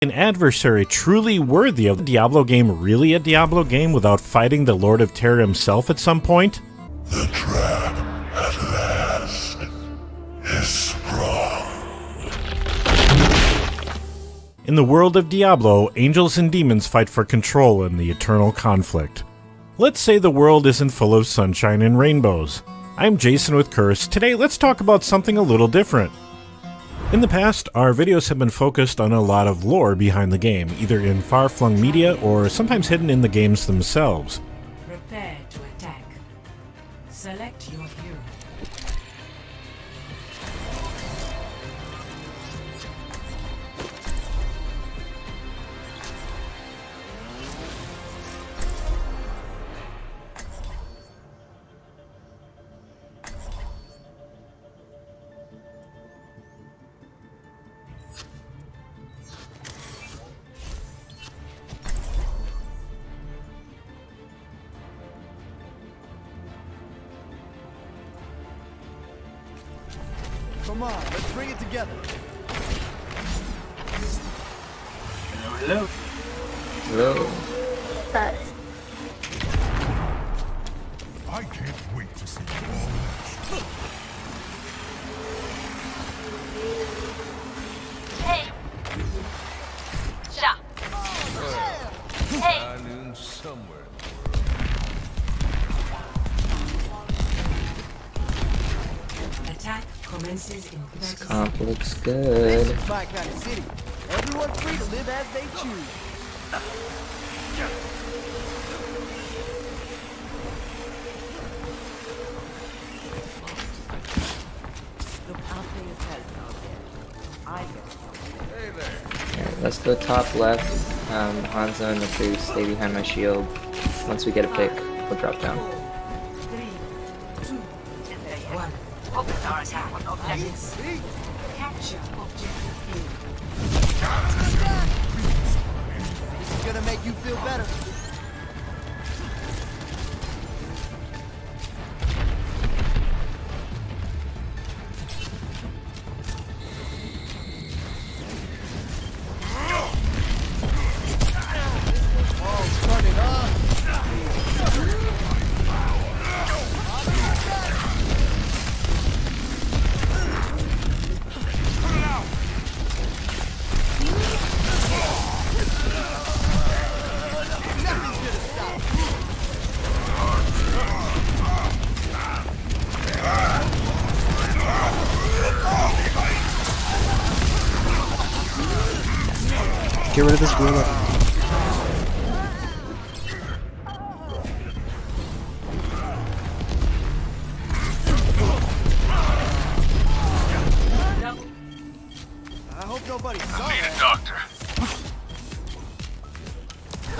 An adversary truly worthy of the Diablo game really a Diablo game without fighting the Lord of Terror himself at some point? The trap at last is sprung. In the world of Diablo, angels and demons fight for control in the eternal conflict. Let's say the world isn't full of sunshine and rainbows. I'm Jason with Curse. Today let's talk about something a little different. In the past, our videos have been focused on a lot of lore behind the game, either in far-flung media or sometimes hidden in the games themselves. Prepare to attack. Select your hero. Come on, let's bring it together. Hello. Hello. I can't wait to see you all in action. Hey. Sha. Hey. I knew somewhere. Attack commences in 30 This comp looks This good. is my kind of city. Everyone's free to live as they choose. Look after yourself out there. I get Hey there. Alright, let's go top left. Hanzo and the priest stay behind my shield. Once we get a pick, we'll drop down. 3, 2, 1. Focus our attack on objectives. Capture objective This is gonna make you feel better. Oh, turn it up. Get rid of this gorilla. I hope nobody saw Need a that. doctor.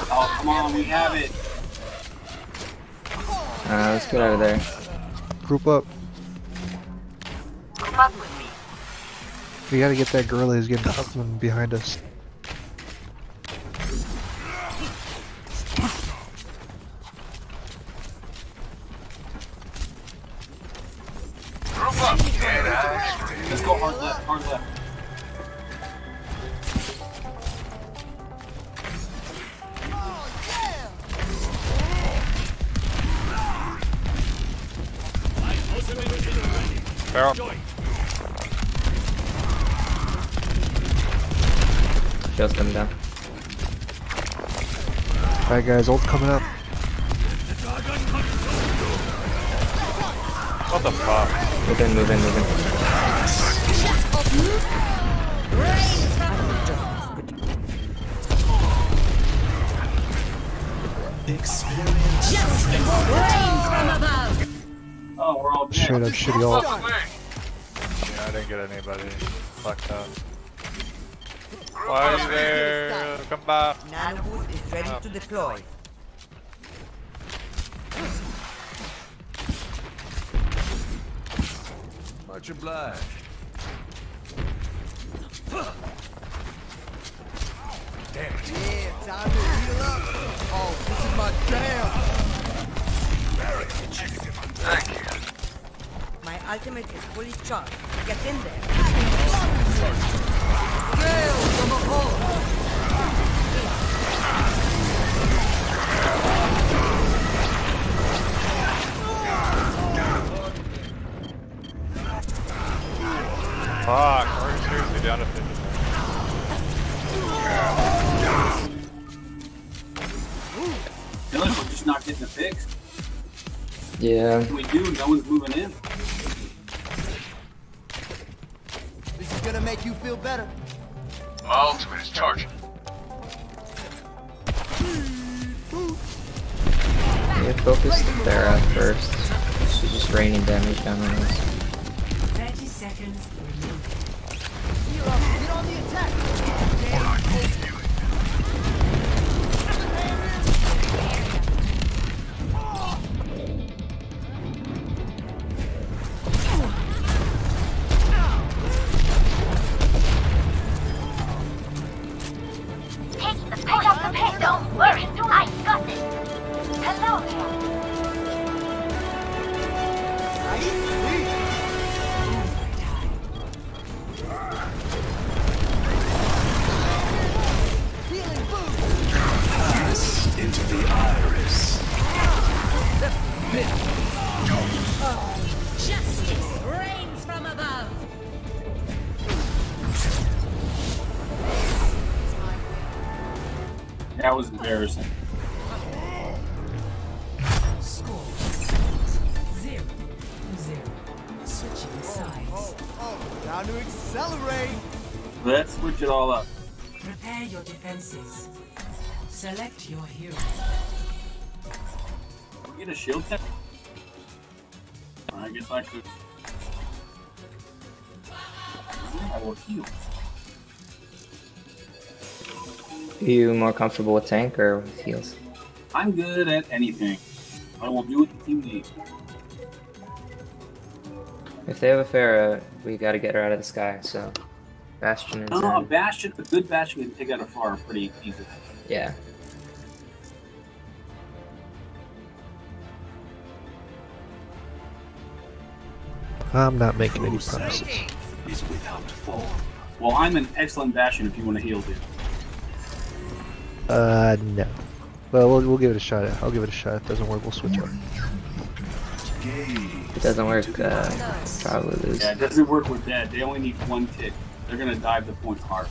Oh, come on, we have it. Let's get out of there. Group up. Group up with me. We gotta get that gorilla who's getting up from behind us. Group up. Get out. Let's go hard left, hard left. Barrel. Shield's coming down. Alright guys, ult's coming up. What the fuck? Move in, move in, move in. Oh, we're all dead. Straight up shitty ult. Yeah, I didn't get anybody. Fucked up. Why are you there? Come back. Nanoboost is ready to deploy. Much obliged. Damn it. Yeah, time to heal up. Oh, this is my jam. Thank you. My ultimate is fully charged. Get in there. Hail from above. Yeah. What can we do? No one's moving in. This is gonna make you feel better. My ultimate is charging. Yeah, focus the Thera first. She's just raining damage down on us. 30 seconds remaining. Get on the attack. Pick up the pace. Don't worry. I got this. Hello there. Into the iris. Justice reigns from above. That was embarrassing. Score 0-0. Switching sides. Time to accelerate. Let's switch it all up. Prepare your defenses. Select your hero. We get a shield tech? I guess I could. I will heal. Are you more comfortable with tank or with heals? I'm good at anything. I will do what the team needs. If they have a Pharah, we gotta get her out of the sky, so Bastion is A in. Bastion, a good Bastion can take out a far pretty easily. Yeah. I'm not making any promises. Is without form. Well, I'm an excellent Bastion if you want to heal, dude. No. Well, we'll give it a shot. I'll give it a shot. If it doesn't work, we'll switch up. If it doesn't work, probably lose. Yeah, it doesn't work with that. They only need one tick. They're gonna dive the point hard.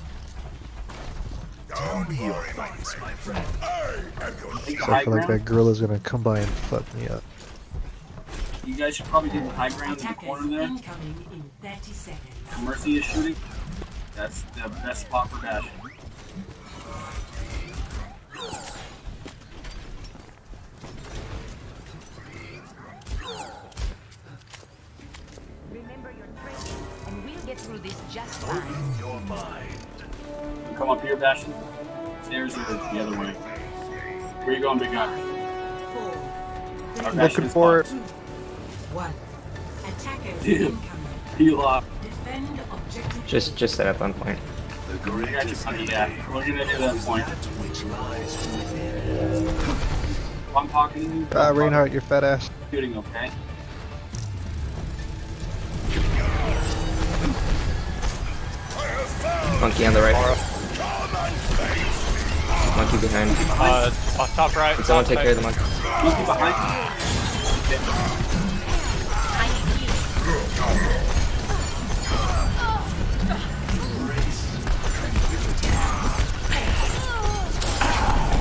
Don't be your finest, my friend. Take the So I high feel like ground. that gorilla's gonna come by and fuck me up. You guys should probably take the high ground in the Attackers corner there. incoming in 30 seconds. Mercy is shooting. That's the best spot for Bastion. Remember your training, and we'll get through this just fine. Open your mind. You come up here, Bastion. Stairs are the other way. Where you going, big guy? Our Bastion Looking is for it. blocked. 1. Attackers Dude. incoming. Heal up. Defend objective. Just set up on point. The great Yeah, we're gonna do that point. which lies within. If I'm talking to you, Reinhardt, your fat ass. shooting, okay? Monkey on the right. Monkey behind. Top right. Can someone top take right. care of the monkey? Monkey behind you.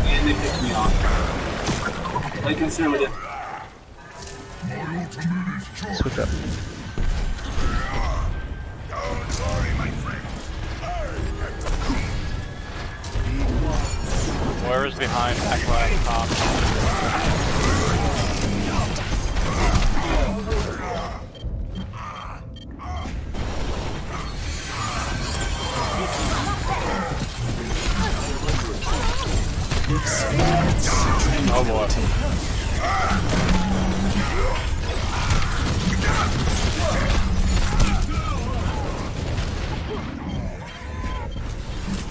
And they picked me off. Play conservative. Switch up. Where is behind? Back left, top. Oh boy.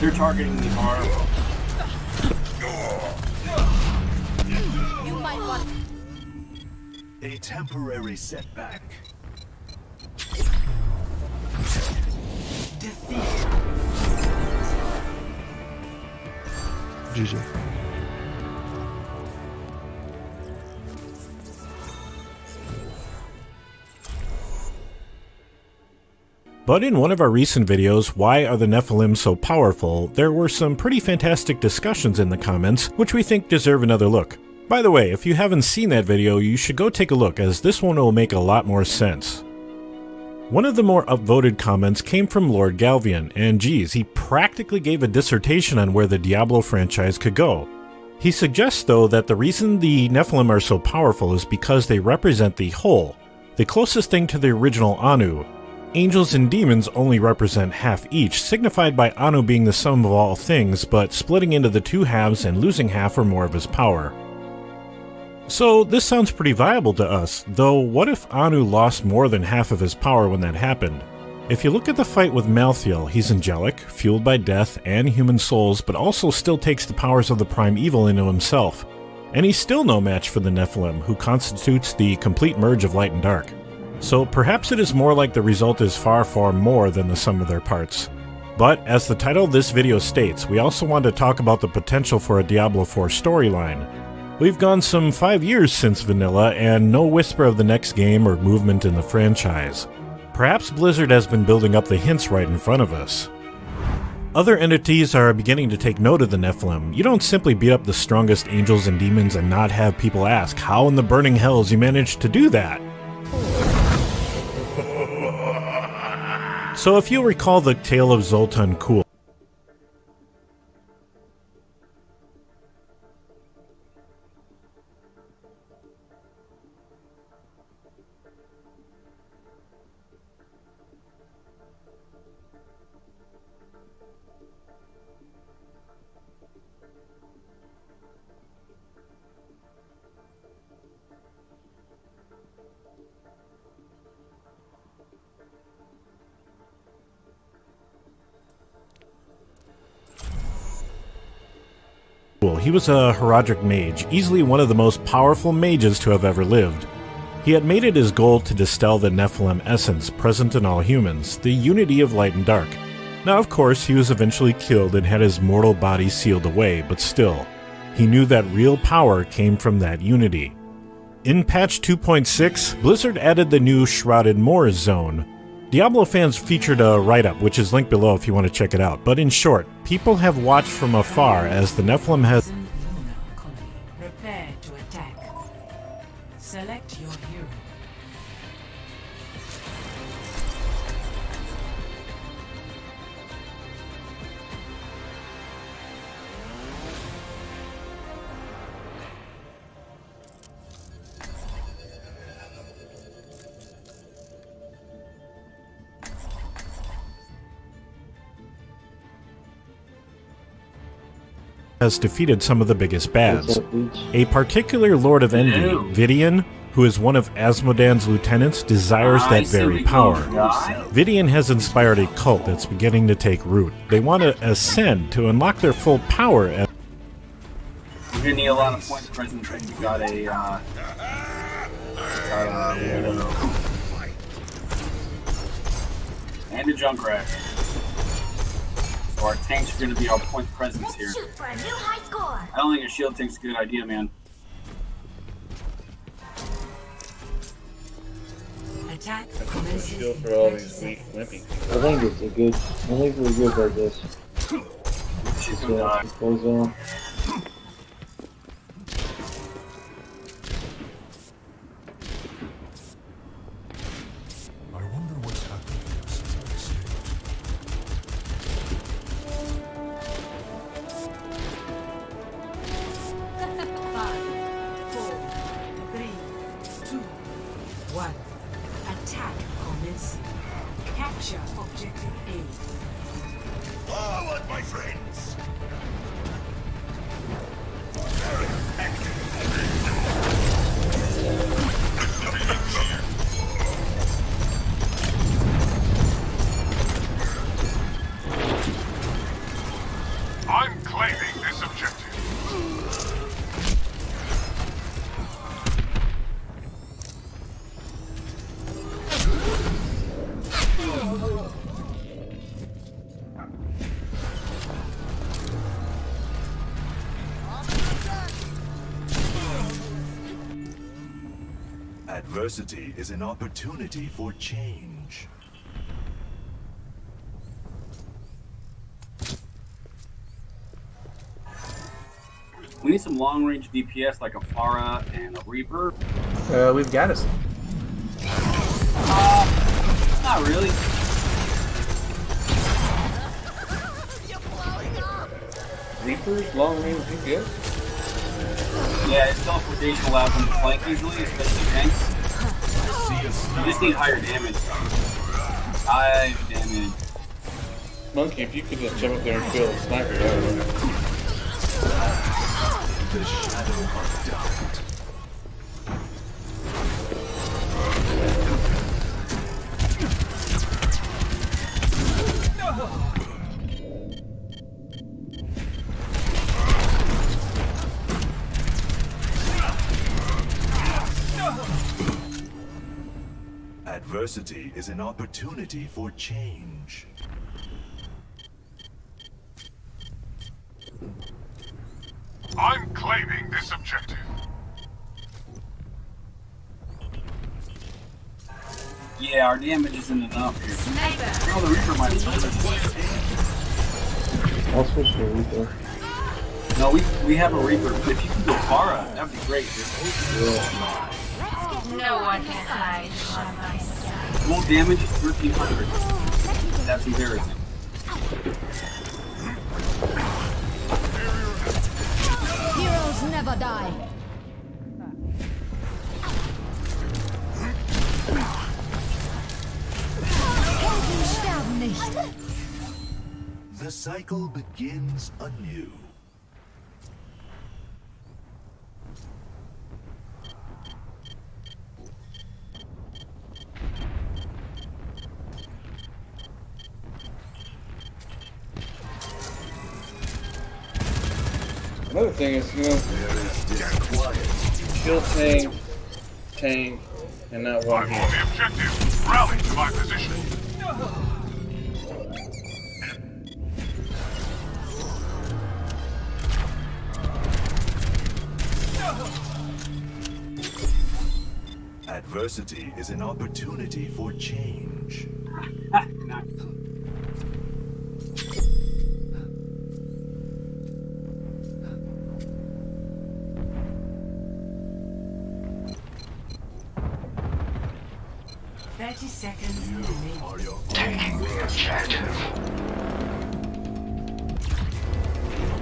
They're targeting me hard. You might want A temporary setback. GG. But in one of our recent videos, Why Are the Nephilim So Powerful?, there were some pretty fantastic discussions in the comments, which we think deserve another look. By the way, if you haven't seen that video, you should go take a look, as this one will make a lot more sense. One of the more upvoted comments came from Lord Galvian, and geez, he practically gave a dissertation on where the Diablo franchise could go. He suggests, though, that the reason the Nephilim are so powerful is because they represent the whole, the closest thing to the original Anu. Angels and demons only represent half each, signified by Anu being the sum of all things, but splitting into the two halves and losing half or more of his power. So this sounds pretty viable to us, though what if Anu lost more than half of his power when that happened? If you look at the fight with Malthael, he's angelic, fueled by death and human souls, but also still takes the powers of the prime evil into himself. And he's still no match for the Nephilim, who constitutes the complete merge of light and dark. So perhaps it is more like the result is far, far more than the sum of their parts. But, as the title of this video states, we also want to talk about the potential for a Diablo 4 storyline. We've gone some 5 years since vanilla, and no whisper of the next game or movement in the franchise. Perhaps Blizzard has been building up the hints right in front of us. Other entities are beginning to take note of the Nephilim. You don't simply beat up the strongest angels and demons and not have people ask, how in the burning hells you managed to do that? So if you recall the tale of Zoltan Kulle, he was a Herodic mage, easily one of the most powerful mages to have ever lived. He had made it his goal to distill the Nephilim essence present in all humans, the unity of light and dark. Now of course he was eventually killed and had his mortal body sealed away, but still, he knew that real power came from that unity. In patch 2.6, Blizzard added the new Shrouded Moors zone. Diablo fans featured a write-up, which is linked below if you want to check it out, but in short, people have watched from afar as the Nephilim has Prepare to attack. Select your hero. defeated some of the biggest bads. A particular Lord of Envy, Vidian, who is one of Asmodan's lieutenants, desires that very power. Vidian has inspired a cult that's beginning to take root. They want to ascend to unlock their full power. You're gonna need a lot of points present. You got a and a Junkrat. So our tanks are gonna be our point presence here. Shoot for a new high score. I don't think a shield tank's a good idea, man. Attack. Shield for all these weak limping. I think it's a good. I think we're good like this. She's gonna die. Goes on. Attack commencing. Capture objective A. Forward, my friends! I'm claiming this objective. Adversity is an opportunity for change. We need some long-range DPS like a Pharah and a Reaper. We've got us. Not really. Reapers, long range DPS? Yeah, it's teleportation allows them to flank easily, especially tanks. You just need higher damage. High damage. Monkey, if you could just jump up there and kill a sniper, that would work. The shadow of doubt. Adversity is an opportunity for change. I'm claiming this objective. Yeah, our damage isn't enough here. Oh, the Reaper might have. I'll switch to Reaper. No, we have a Reaper, but if you can go Pharah, that'd be great, dude. Yeah. No one can hide from my sight. Full damage is 1300. That's embarrassing. Heroes never die. Helden sterben nicht. The cycle begins anew. Another thing is, you know, kill tank, and not one I'm hit. on the objective. Rally to my position. Adversity is an opportunity for change. Seconds Are your Taking the objective.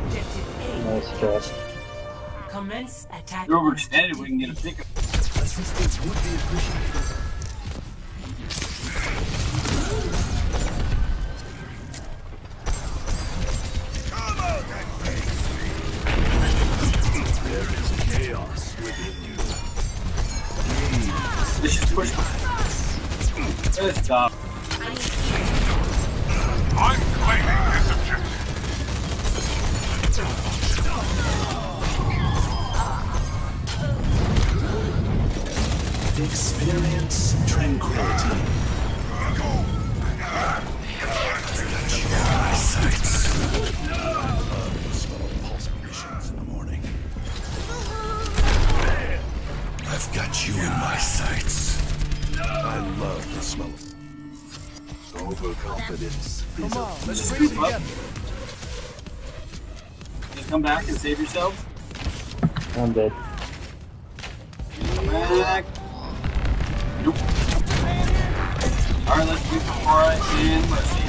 Objective Nice job. A. Commence attack. You're overextended, we can get a pickup. assistance would be appreciated. There is chaos within you. This is push. Good stuff. I'm claiming this objective. Experience tranquility. My sights. Smell pulse munitions in the morning. I've got you in my sights. I love the smell. Overconfidence is a Let's just group up. You come back and save yourselves. I'm dead. Come back. Nope. Alright, let's do Pharah and Mercy.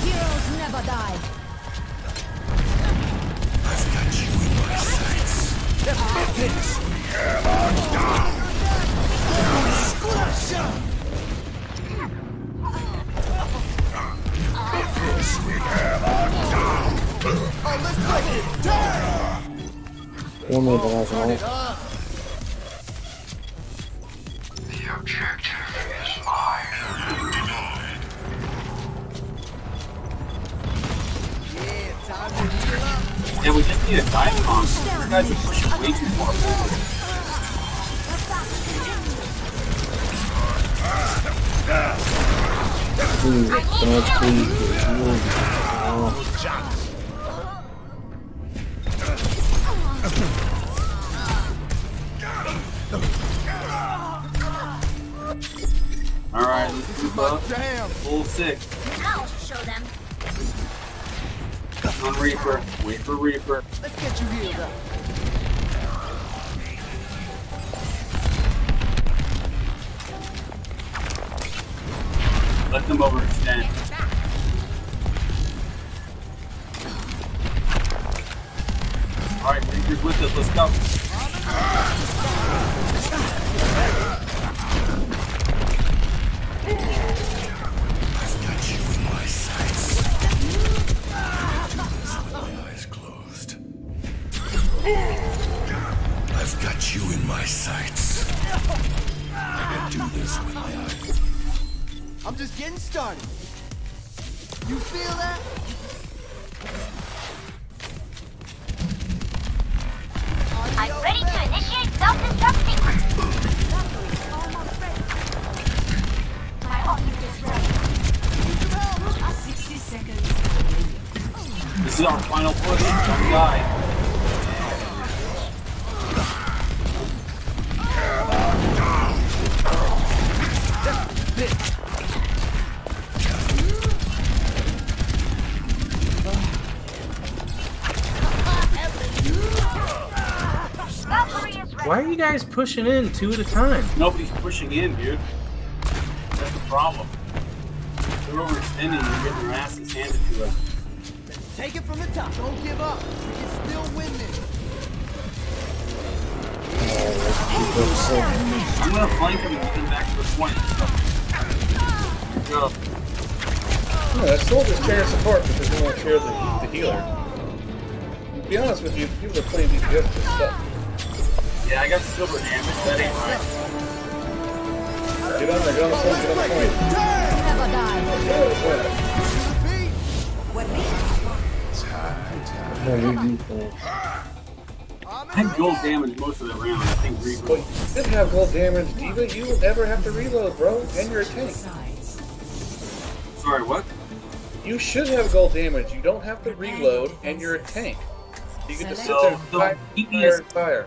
Heroes never die. I've got you in my sights. Kill me, but I was on it. The objective is mine. Yeah, we just need a dive bomb. You guys are pushing way too far forward. Please, God, please, please. Oh. Alpha, full 6. I'll show them. On Reaper. Wait for Reaper. Let's get you healed up. Let them overextend. Alright, Reaper's with us. Let's go. I've got you in my sights. With my eyes closed. I've got you in my sights. I can do this with my eyes. I'm just getting started. You feel that? I'm ready to initiate self-destruct sequence. My ultimate is ready. 60 seconds. This is our final push. Don't die. Why are you guys pushing in 2 at a time? Nobody's pushing in, dude. That's the problem. They're overextending and getting their asses handed to us. Take it from the top. Don't give up. We can still win this. I'm gonna flank him and get him back to the point. Go. No, that soldier's carrying support because they want to cheer the healer. To be honest with you, people are playing DPS for stuff. Yeah, I got silver damage. That ain't right. Get on there, get on the point, get on the point. Never die. I had gold damage most of the round. I think Reaper. Well, you did have gold damage, Diva. You will never have to reload, bro. And you're a tank. Sorry, what? You should have gold damage. You don't have to reload, and you're a tank. You can just sit there and fire, fire.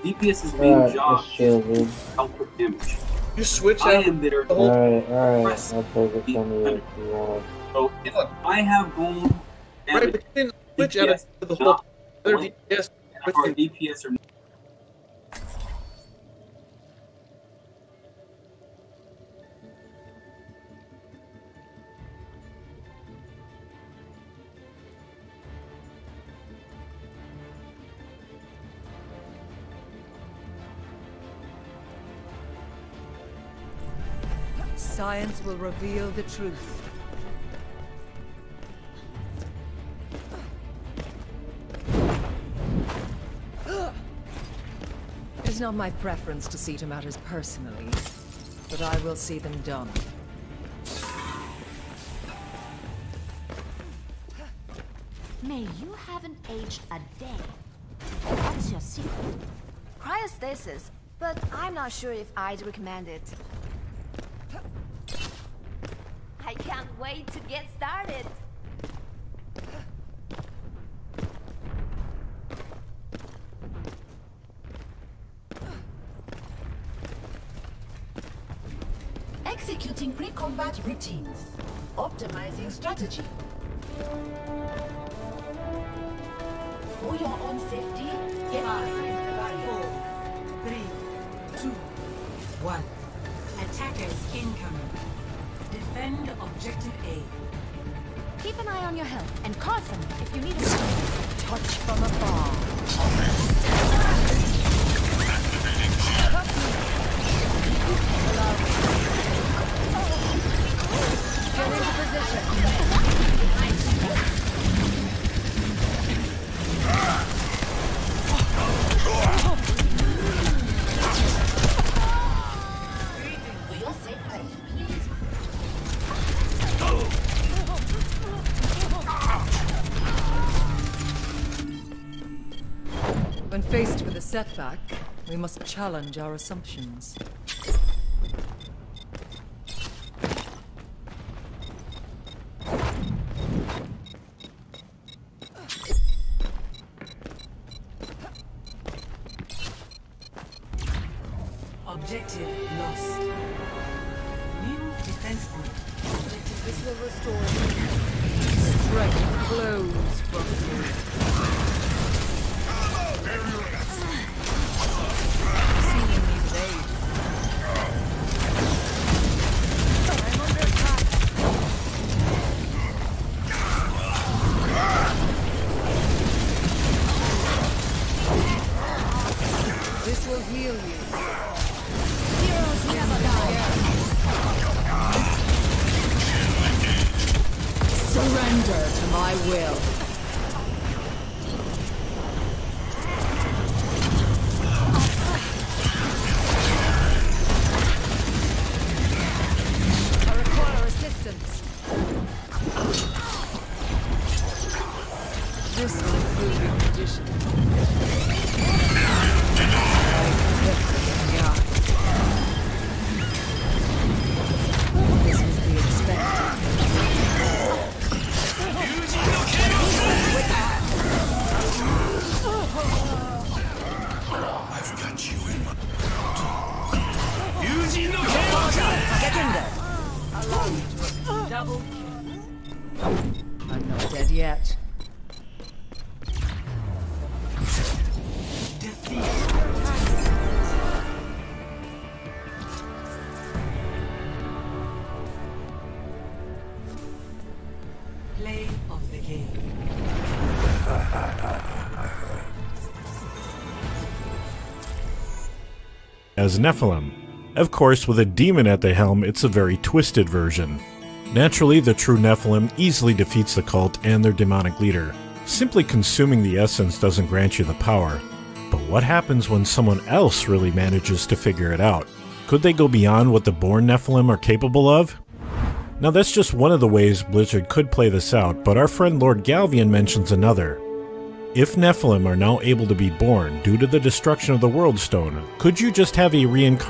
DPS is being jobbed to help with damage. You switch out. I am there to Alright, press I'll take it from you if you want. So if I have gold Right, damage, but you didn't switch out DPS of the whole other DPS. and our DPS are Science will reveal the truth. It is not my preference to see to matters personally, but I will see them done. May you haven't aged a day. What's your secret? Cryostasis, but I'm not sure if I'd recommend it. I can't wait to get started. Executing pre-combat routines. Optimizing strategy. For your own safety, get 5, 4, 3, 2, 1. Attackers incoming. Defend objective A. Keep an eye on your health and call them if you need a touch from afar. Get into position. For your safety, please. When faced with a setback, we must challenge our assumptions. Objective lost. New Defense point. This will restore you. Strength flows from you. Seeing needs aid. I'm under attack. This will heal you. Heroes never die. Surrender to my will. I require assistance. This will improve your condition. This was the expected. I've got you in my... Allow me to double kill. I'm not dead yet. Play of the game. As Nephilim. Of course, with a demon at the helm, it's a very twisted version. Naturally, the true Nephilim easily defeats the cult and their demonic leader. Simply consuming the essence doesn't grant you the power. But what happens when someone else really manages to figure it out? Could they go beyond what the born Nephilim are capable of? Now that's just one of the ways Blizzard could play this out, but our friend Lord Galvian mentions another. If Nephilim are now able to be born due to the destruction of the World Stone, could you just have a reincarnation